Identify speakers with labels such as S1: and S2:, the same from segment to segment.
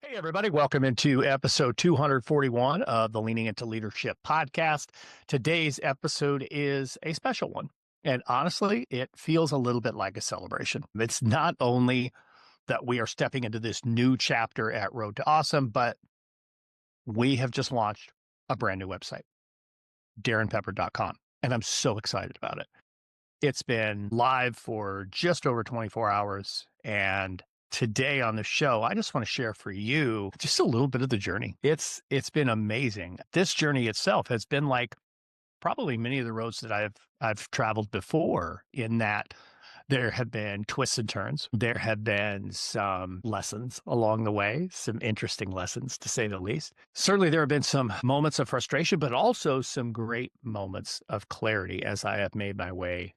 S1: Hey, everybody. Welcome into episode 241 of the Leaning into Leadership podcast. Today's episode is a special one. And honestly, it feels a little bit like a celebration. It's not only that we are stepping into this new chapter at Road to Awesome, but we have just launched a brand new website, darrinpepper.com. And I'm so excited about it. It's been live for just over 24 hours. And today on the show, I just want to share for you just a little bit of the journey. It's been amazing. This journey itself has been like probably many of the roads that I've traveled before, in that there have been twists and turns. There have been some lessons along the way, some interesting lessons to say the least. Certainly there have been some moments of frustration, but also some great moments of clarity as I have made my way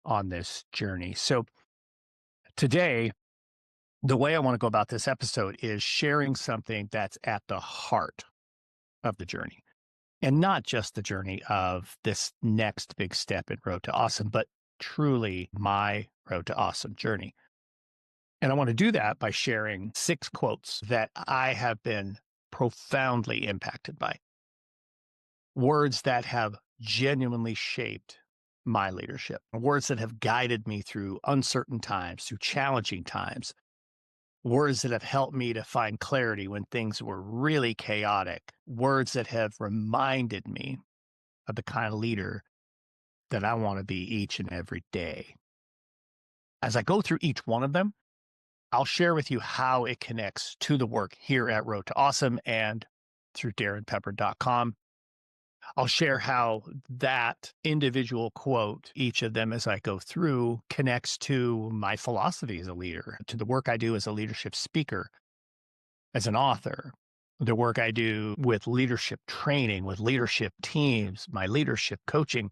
S1: on this journey. So today, the way I want to go about this episode is sharing something that's at the heart of the journey, and not just the journey of this next big step in Road to Awesome, but truly my Road to Awesome journey. And I want to do that by sharing 6 quotes that I have been profoundly impacted by. Words that have genuinely shaped my leadership, words that have guided me through uncertain times, through challenging times, words that have helped me to find clarity when things were really chaotic, words that have reminded me of the kind of leader that I want to be each and every day. As I go through each one of them, I'll share with you how it connects to the work here at Road to Awesome and through darrinpepper.com. I'll share how that individual quote, each of them as I go through, connects to my philosophy as a leader, to the work I do as a leadership speaker, as an author, the work I do with leadership training, with leadership teams, my leadership coaching,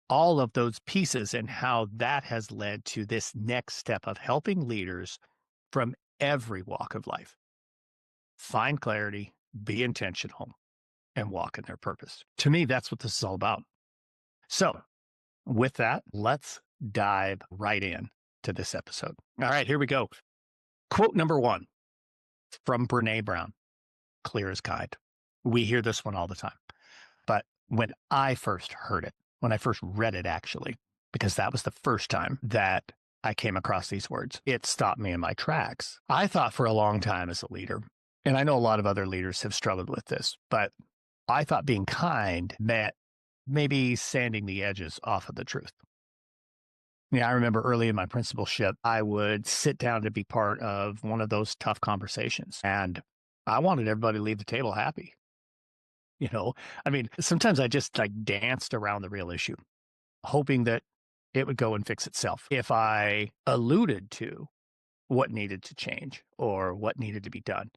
S1: all of those pieces, and how that has led to this next step of helping leaders from every walk of life find clarity, be intentional, and walk in their purpose. To me, that's what this is all about. So with that, let's dive right in to this episode. All right, here we go. Quote number 1 from Brené Brown, clear as kind. We hear this one all the time. But when I first heard it, when I first read it, actually, because that was the first time that I came across these words, it stopped me in my tracks. I thought for a long time as a leader, and I know a lot of other leaders have struggled with this, but I thought being kind meant maybe sanding the edges off of the truth. Yeah, I remember early in my principalship, I would sit down to be part of one of those tough conversations, and I wanted everybody to leave the table happy. I mean, sometimes I just like danced around the real issue, hoping that it would go and fix itself. If I alluded to what needed to change or what needed to be done,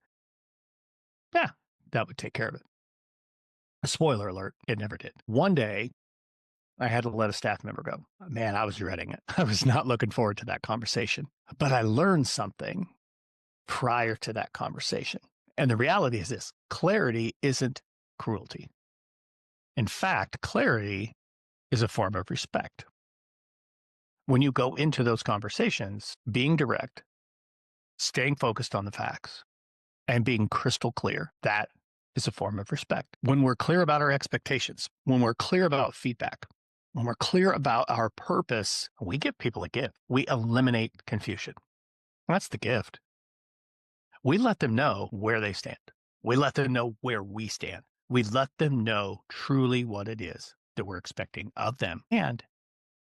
S1: yeah, that would take care of it. Spoiler alert, it never did. One day, I had to let a staff member go. Man, I was dreading it. I was not looking forward to that conversation. But I learned something prior to that conversation. And the reality is this: clarity isn't cruelty. In fact, clarity is a form of respect. When you go into those conversations, being direct, staying focused on the facts, and being crystal clear, that is a form of respect. When we're clear about our expectations, when we're clear about feedback, when we're clear about our purpose, we give people a gift. We eliminate confusion. That's the gift. We let them know where they stand. We let them know where we stand. We let them know truly what it is that we're expecting of them and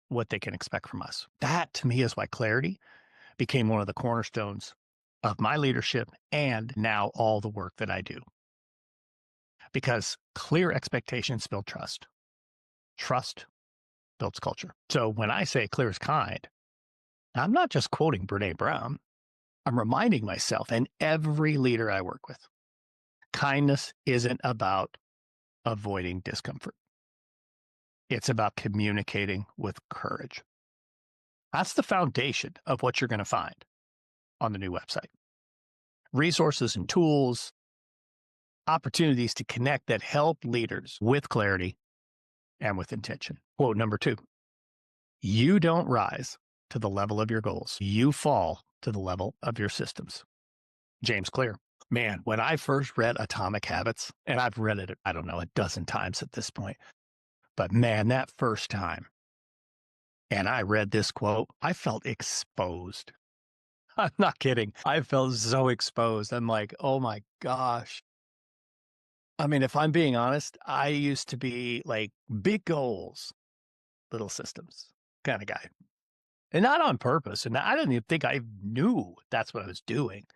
S1: what they can expect from us. That, to me, is why clarity became one of the cornerstones of my leadership and now all the work that I do. Because clear expectations build trust. Trust builds culture. So when I say clear as kind, I'm not just quoting Brené Brown. I'm reminding myself and every leader I work with, kindness isn't about avoiding discomfort. It's about communicating with courage. That's the foundation of what you're going to find on the new website. Resources and tools, opportunities to connect that help leaders with clarity and with intention. Quote number 2, you don't rise to the level of your goals. You fall to the level of your systems. James Clear. Man, when I first read Atomic Habits, and I've read it, I don't know, a dozen times at this point, but man, that first time, and I read this quote, I felt exposed. I'm not kidding. I felt so exposed. I'm like, oh my gosh. I mean, if I'm being honest, I used to be like big goals, little systems kind of guy. And not on purpose. And I didn't even think I knew that's what I was doing.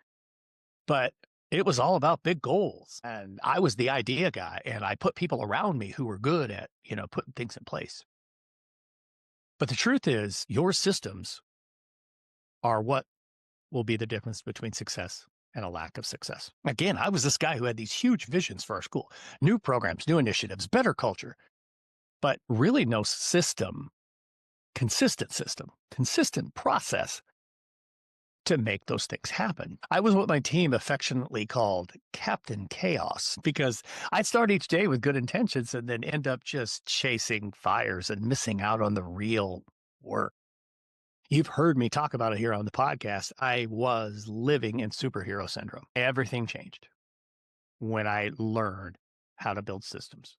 S1: But it was all about big goals. And I was the idea guy. And I put people around me who were good at, putting things in place. But the truth is, your systems are what will be the difference between success and a lack of success. Again, I was this guy who had these huge visions for our school, new programs, new initiatives, better culture, but really no consistent process to make those things happen. I was what my team affectionately called Captain Chaos because I'd start each day with good intentions and then end up just chasing fires and missing out on the real work. You've heard me talk about it here on the podcast. I was living in superhero syndrome. Everything changed when I learned how to build systems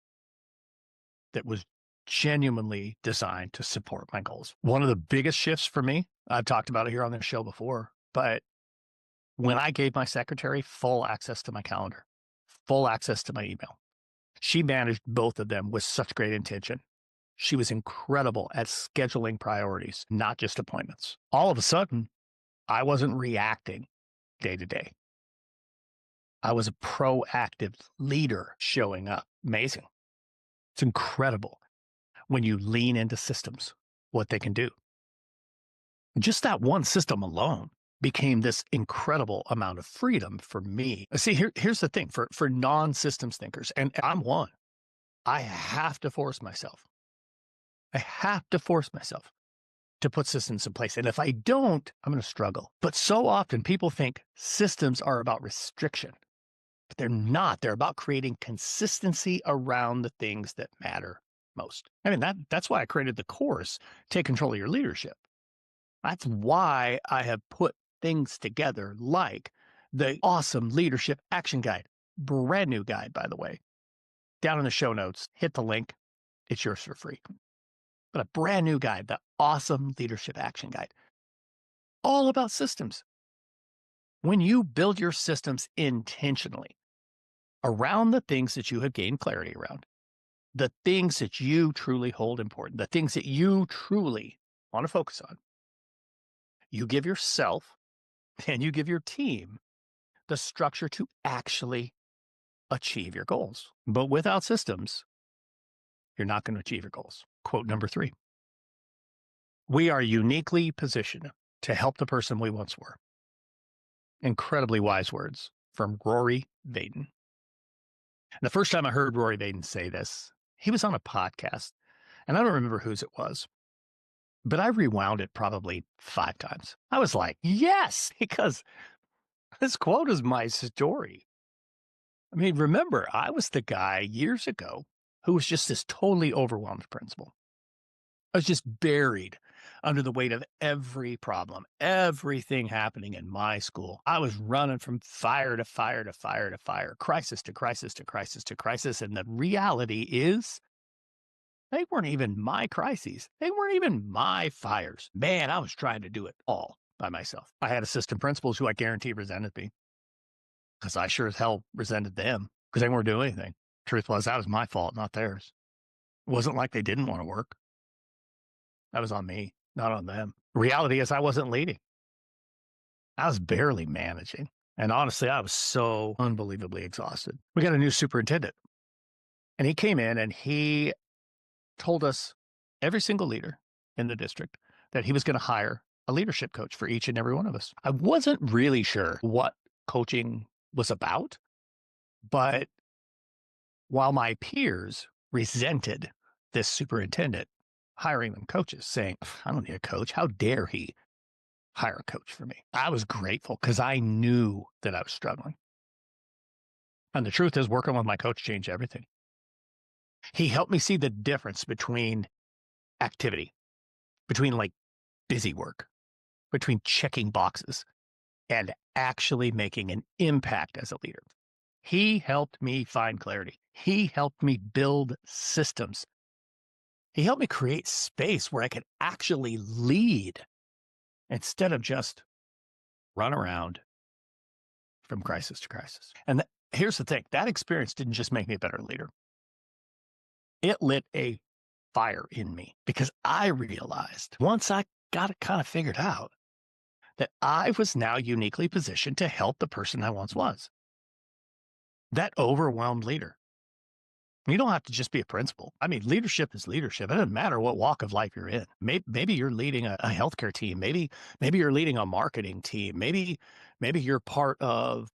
S1: that was genuinely designed to support my goals. One of the biggest shifts for me, I've talked about it here on this show before, but when I gave my secretary full access to my calendar, full access to my email, she managed both of them with such great intention. She was incredible at scheduling priorities, not just appointments. All of a sudden, I wasn't reacting day to day. I was a proactive leader showing up. Amazing. It's incredible when you lean into systems, what they can do. Just that one system alone became this incredible amount of freedom for me. See, here's the thing for non-systems thinkers, and I'm one, I have to force myself. I have to force myself to put systems in place. And if I don't, I'm going to struggle. But so often people think systems are about restriction, but they're not. They're about creating consistency around the things that matter most. I mean, that's why I created the course, Take Control of Your Leadership. That's why I have put things together like the awesome leadership action guide, brand new guide, by the way, down in the show notes. Hit the link. It's yours for free. But a brand new guide, the awesome leadership action guide, all about systems. When you build your systems intentionally around the things that you have gained clarity around, the things that you truly hold important, the things that you truly want to focus on, you give yourself and you give your team the structure to actually achieve your goals. But without systems, you're not going to achieve your goals. Quote number 3. We are uniquely positioned to help the person we once were. Incredibly wise words from Rory Vaden. The first time I heard Rory Vaden say this, he was on a podcast, and I don't remember whose it was, but I rewound it probably 5 times. I was like, yes, because this quote is my story. I mean, remember, I was the guy years ago who was just this totally overwhelmed principal. I was just buried under the weight of every problem, everything happening in my school. I was running from fire to fire to fire to fire, crisis to crisis to crisis to crisis. And the reality is, they weren't even my crises. They weren't even my fires. Man, I was trying to do it all by myself. I had assistant principals who I guarantee resented me because I sure as hell resented them because they weren't doing anything. Truth was, that was my fault, not theirs. It wasn't like they didn't want to work. That was on me, not on them. Reality is I wasn't leading. I was barely managing. And honestly, I was so unbelievably exhausted. We got a new superintendent, and he came in and he told us, every single leader in the district, that he was going to hire a leadership coach for each and every one of us. I wasn't really sure what coaching was about, but while my peers resented this superintendent hiring them coaches, saying, I don't need a coach. How dare he hire a coach for me? I was grateful because I knew that I was struggling. And the truth is, working with my coach changed everything. He helped me see the difference between activity, between like busy work, between checking boxes, and actually making an impact as a leader. He helped me find clarity. He helped me build systems. He helped me create space where I could actually lead instead of just run around from crisis to crisis. And here's the thing, that experience didn't just make me a better leader. It lit a fire in me because I realized once I got it kind of figured out that I was now uniquely positioned to help the person I once was. That overwhelmed leader. You don't have to just be a principal. I mean, leadership is leadership. It doesn't matter what walk of life you're in. Maybe you're leading a healthcare team. Maybe you're leading a marketing team. Maybe you're part of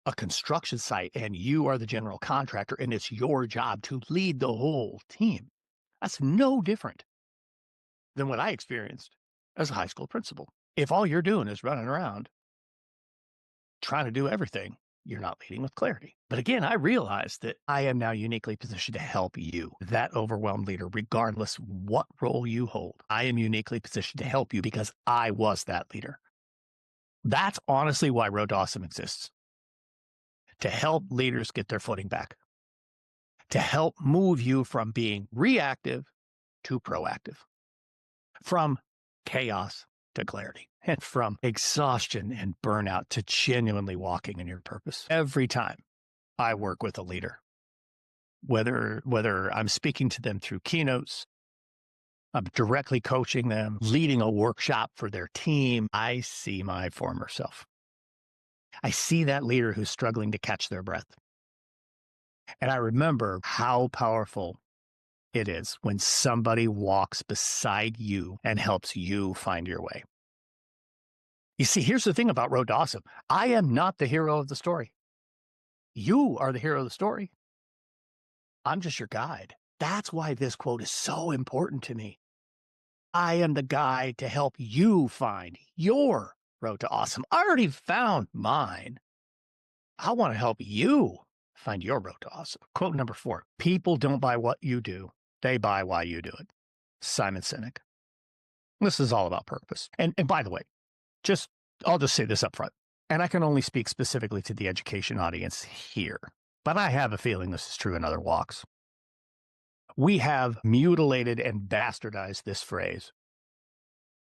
S1: a construction site and you are the general contractor and it's your job to lead the whole team. That's no different than what I experienced as a high school principal. If all you're doing is running around trying to do everything, you're not leading with clarity. But again, I realized that I am now uniquely positioned to help you, that overwhelmed leader, regardless what role you hold. I am uniquely positioned to help you because I was that leader. That's honestly why Road to Awesome exists. To help leaders get their footing back. To help move you from being reactive to proactive. From chaos to clarity, and from exhaustion and burnout to genuinely walking in your purpose. Every time I work with a leader, whether I'm speaking to them through keynotes, I'm directly coaching them, leading a workshop for their team, I see my former self. I see that leader who's struggling to catch their breath. And I remember how powerful it is when somebody walks beside you and helps you find your way. You see, here's the thing about Road to Awesome. I am not the hero of the story. You are the hero of the story. I'm just your guide. That's why this quote is so important to me. I am the guide to help you find your road to awesome. I already found mine. I want to help you find your road to awesome. Quote number 4, people don't buy what you do. They buy why you do it. Simon Sinek. This is all about purpose. And by the way, I'll just say this up front, and I can only speak specifically to the education audience here, but I have a feeling this is true in other walks. We have mutilated and bastardized this phrase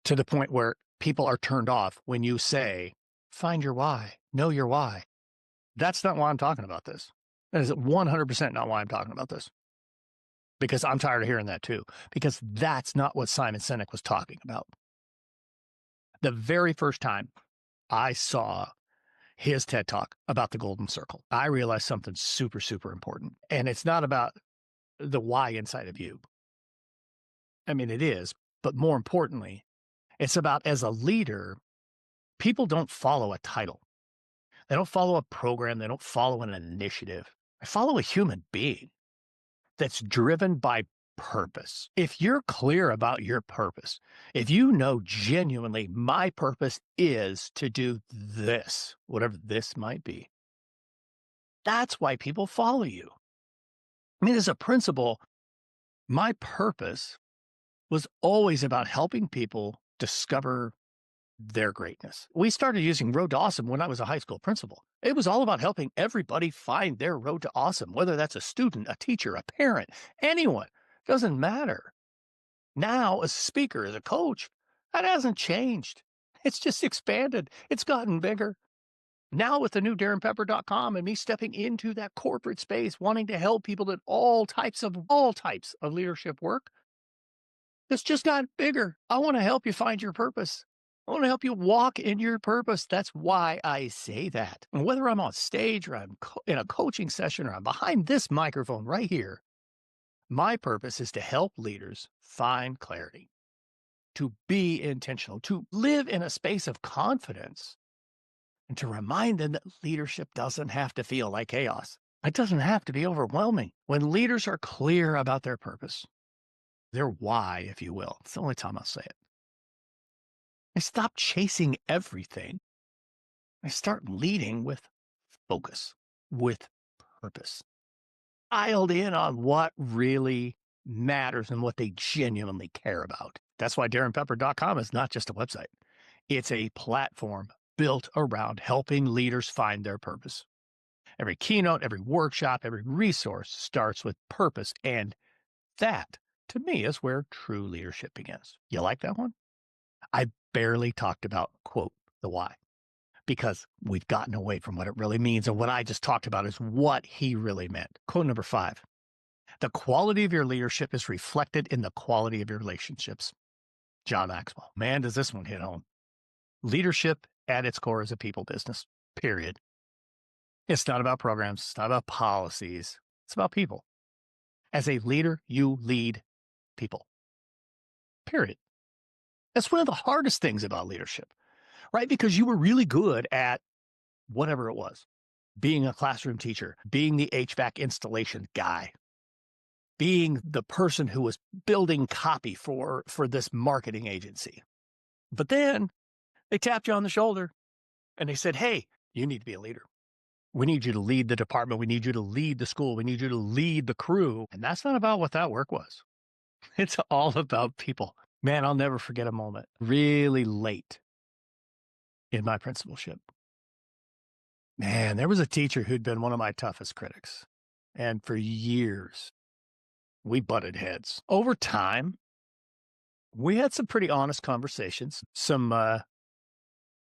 S1: to the point where people are turned off when you say, find your why, know your why. That's not why I'm talking about this. That is 100% not why I'm talking about this. Because I'm tired of hearing that too. Because that's not what Simon Sinek was talking about. The very first time I saw his TED Talk about the golden circle, I realized something super, super important. And it's not about the why inside of you. I mean, it is, but more importantly, it's about as a leader, people don't follow a title. They don't follow a program. They don't follow an initiative. They follow a human being that's driven by purpose. If you're clear about your purpose, if you know genuinely my purpose is to do this, whatever this might be, that's why people follow you. I mean, as a principal, my purpose was always about helping people discover their greatness. We started using Road to Awesome when I was a high school principal. It was all about helping everybody find their road to awesome, whether that's a student, a teacher, a parent, anyone. Doesn't matter. Now, as a speaker, as a coach, that hasn't changed. It's just expanded. It's gotten bigger. Now with the new DarrinPepper.com and me stepping into that corporate space, wanting to help people in all types of leadership work, it's just gotten bigger. I want to help you find your purpose. I want to help you walk in your purpose. That's why I say that. And whether I'm on stage or I'm in a coaching session or I'm behind this microphone right here, my purpose is to help leaders find clarity, to be intentional, to live in a space of confidence, and to remind them that leadership doesn't have to feel like chaos. It doesn't have to be overwhelming. When leaders are clear about their purpose, their why, if you will, it's the only time I'll say it. They stop chasing everything. They start leading with focus, with purpose, dialed in on what really matters and what they genuinely care about. That's why DarrinPepper.com is not just a website. It's a platform built around helping leaders find their purpose. Every keynote, every workshop, every resource starts with purpose. And that, to me, is where true leadership begins. You like that one? I barely talked about, quote, the why, because we've gotten away from what it really means. And what I just talked about is what he really meant. Quote number 5, the quality of your leadership is reflected in the quality of your relationships. John Maxwell. Man, does this one hit home. Leadership at its core is a people business, period. It's not about programs. It's not about policies. It's about people. As a leader, you lead people, period. That's one of the hardest things about leadership, right? Because you were really good at whatever it was, being a classroom teacher, being the HVAC installation guy, being the person who was building copy for this marketing agency. But then they tapped you on the shoulder and they said, hey, you need to be a leader. We need you to lead the department. We need you to lead the school. We need you to lead the crew. And that's not about what that work was. It's all about people. Man, I'll never forget a moment really late in my principalship. Man, there was a teacher who'd been one of my toughest critics. And for years, we butted heads. Over time, we had some pretty honest conversations, some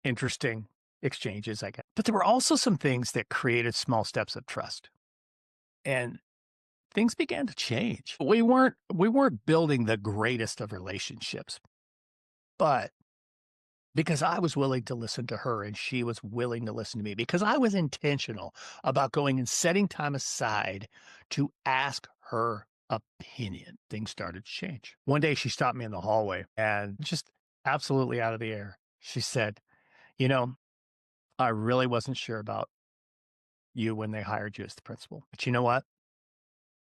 S1: interesting exchanges, I guess. But there were also some things that created small steps of trust. And things began to change. We weren't building the greatest of relationships, but because I was willing to listen to her and she was willing to listen to me, because I was intentional about going and setting time aside to ask her opinion, things started to change. One day she stopped me in the hallway and just absolutely out of the air, she said, you know, I really wasn't sure about you when they hired you as the principal, but you know what?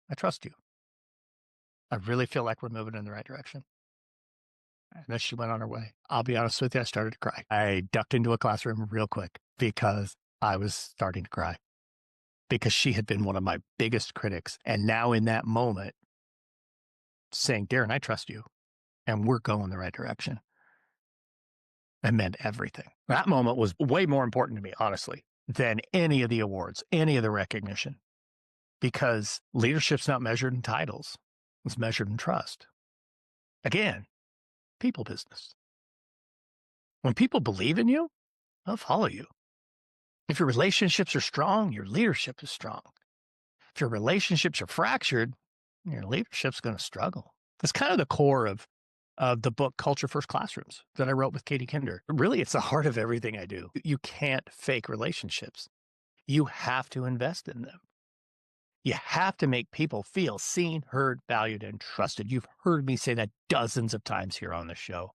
S1: I trust you. I really feel like we're moving in the right direction. And then she went on her way. I'll be honest with you, I started to cry. I ducked into a classroom real quick because I was starting to cry because she had been one of my biggest critics. And now in that moment, saying, Darrin, I trust you and we're going the right direction. It meant everything. That moment was way more important to me, honestly, than any of the awards, any of the recognition, because leadership's not measured in titles. It's measured in trust. Again, people business. When people believe in you, they'll follow you. If your relationships are strong, your leadership is strong. If your relationships are fractured, your leadership's going to struggle. That's kind of the core of the book Culture First Classrooms that I wrote with Katie Kinder. Really, it's the heart of everything I do. You can't fake relationships. You have to invest in them. You have to make people feel seen, heard, valued, and trusted. You've heard me say that dozens of times here on the show.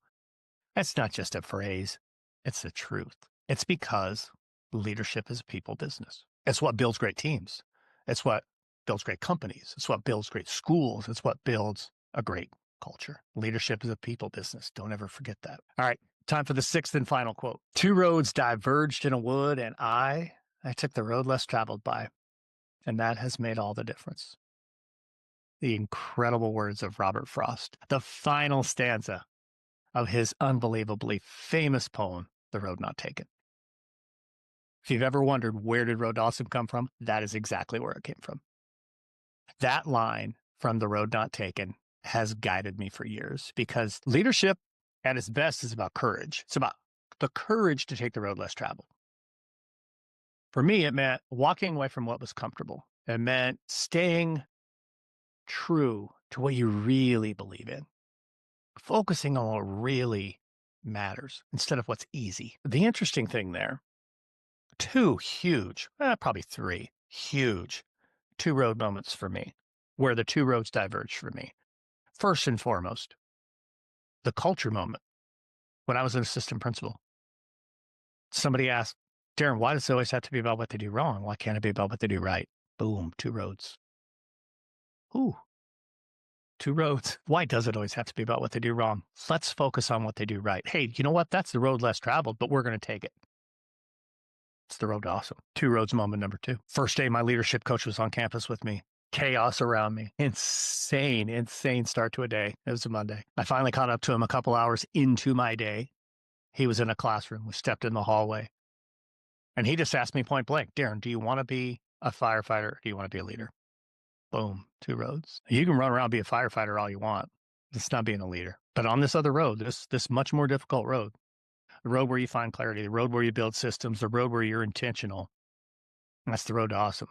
S1: That's not just a phrase. It's the truth. It's because leadership is a people business. It's what builds great teams. It's what builds great companies. It's what builds great schools. It's what builds a great culture. Leadership is a people business. Don't ever forget that. All right. Time for the 6th and final quote. 2 roads diverged in a wood, and I took the road less traveled by. And that has made all the difference. The incredible words of Robert Frost, the final stanza of his unbelievably famous poem, The Road Not Taken. If you've ever wondered where did Road Awesome come from, that is exactly where it came from. That line from The Road Not Taken has guided me for years, because leadership at its best is about courage. It's about the courage to take the road less traveled. For me, it meant walking away from what was comfortable. It meant staying true to what you really believe in, focusing on what really matters instead of what's easy. The interesting thing there, 2 huge, probably 3 huge 2 road moments for me, where the 2 roads diverged for me. First and foremost, the culture moment when I was an assistant principal. Somebody asked, Darrin, why does it always have to be about what they do wrong? Why can't it be about what they do right? Boom, 2 roads. Ooh, 2 roads. Why does it always have to be about what they do wrong? Let's focus on what they do right. Hey, you know what? That's the road less traveled, but we're going to take it. It's the road to awesome. 2 roads moment number 2. First day my leadership coach was on campus with me. Chaos around me. Insane start to a day. It was a Monday. I finally caught up to him a couple hours into my day. He was in a classroom. We stepped in the hallway. And he just asked me point blank, Darrin, do you want to be a firefighter? Or do you want to be a leader? Boom, two roads. You can run around, be a firefighter all you want. It's not being a leader. But on this other road, this much more difficult road, the road where you find clarity, the road where you build systems, the road where you're intentional, that's the road to awesome.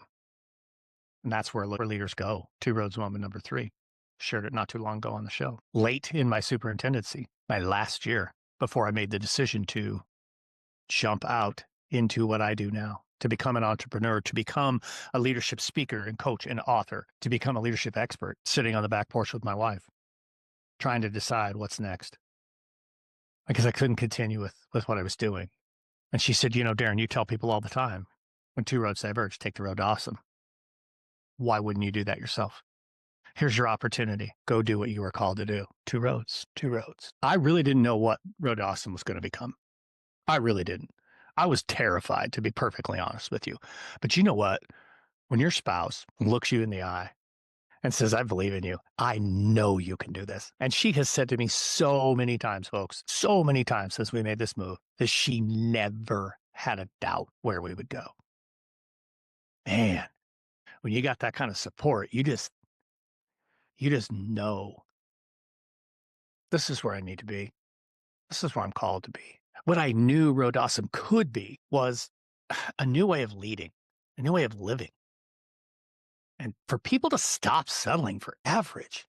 S1: And that's where leaders go. Two roads moment number 3. Shared it not too long ago on the show. Late in my superintendency, my last year, before I made the decision to jump out into what I do now, to become an entrepreneur, to become a leadership speaker and coach and author, to become a leadership expert, sitting on the back porch with my wife, trying to decide what's next. Because I couldn't continue with what I was doing. And she said, Darrin, you tell people all the time, when two roads diverge, take the road to awesome. Why wouldn't you do that yourself? Here's your opportunity. Go do what you were called to do. Two roads, two roads. I really didn't know what Road to Awesome was going to become. I really didn't. I was terrified, to be perfectly honest with you. But you know what? When your spouse looks you in the eye and says, I believe in you, I know you can do this. And she has said to me so many times, folks, so many times since we made this move, that she never had a doubt where we would go. Man, when you got that kind of support, you just know this is where I need to be. This is where I'm called to be. What I knew Road to Awesome could be was a new way of leading, a new way of living. And for people to stop settling for average.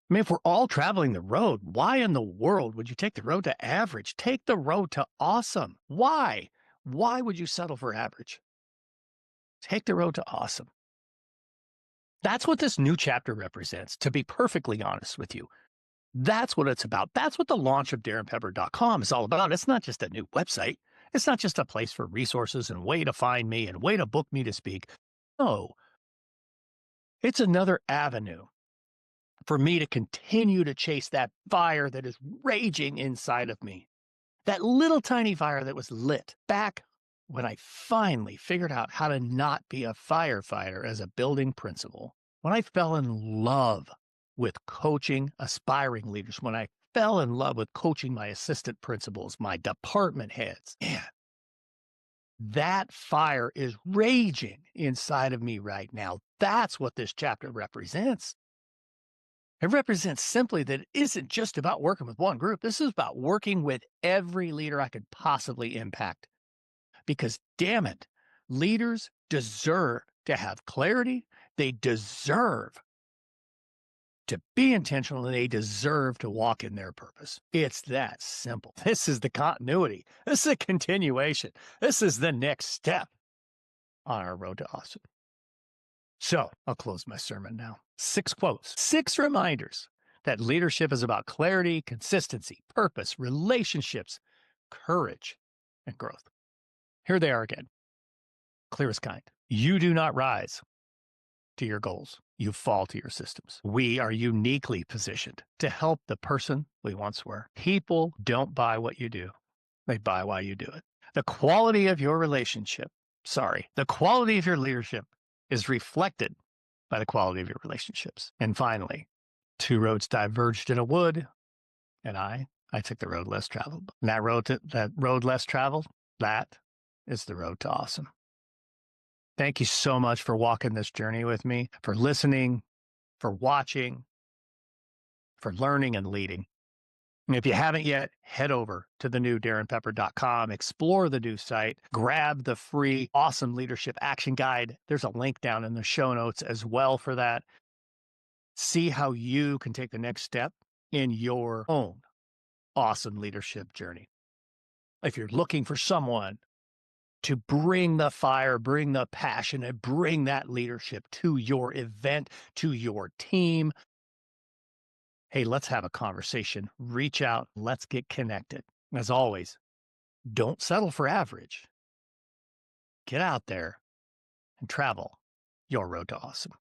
S1: I mean, if we're all traveling the road, why in the world would you take the road to average? Take the road to awesome. Why? Why would you settle for average? Take the road to awesome. That's what this new chapter represents, to be perfectly honest with you. That's what it's about. That's what the launch of DarrinPepper.com is all about. It's not just a new website. It's not just a place for resources and way to find me and way to book me to speak. No, it's another avenue for me to continue to chase that fire that is raging inside of me. That little tiny fire that was lit back when I finally figured out how to not be a firefighter as a building principal. When I fell in love with coaching aspiring leaders, when I fell in love with coaching my assistant principals, my department heads, man, that fire is raging inside of me right now. That's what this chapter represents. It represents simply that it isn't just about working with one group. This is about working with every leader I could possibly impact. Because damn it, leaders deserve to have clarity. They deserve to be intentional, and they deserve to walk in their purpose. It's that simple. This is the continuity. This is a continuation. This is the next step on our road to awesome. So I'll close my sermon now. 6 quotes, 6 reminders that leadership is about clarity, consistency, purpose, relationships, courage, and growth. Here they are again. Clear as kind. You do not rise to your goals. You fall to your systems. We are uniquely positioned to help the person we once were. People don't buy what you do. They buy why you do it. The quality of your the quality of your leadership is reflected by the quality of your relationships. And finally, 2 roads diverged in a wood, and I took the road less traveled. And that road less traveled, that is the road to awesome. Thank you so much for walking this journey with me, for listening, for watching, for learning and leading. And if you haven't yet, head over to the new DarrinPepper.com, explore the new site, grab the free Awesome Leadership Action Guide. There's a link down in the show notes as well for that. See how you can take the next step in your own awesome leadership journey. If you're looking for someone to bring the fire, bring the passion, and bring that leadership to your event, to your team, hey, let's have a conversation. Reach out. Let's get connected. As always, don't settle for average. Get out there and travel your road to awesome.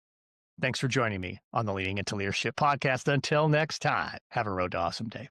S1: Thanks for joining me on the Leading into Leadership podcast. Until next time, have a road to awesome day.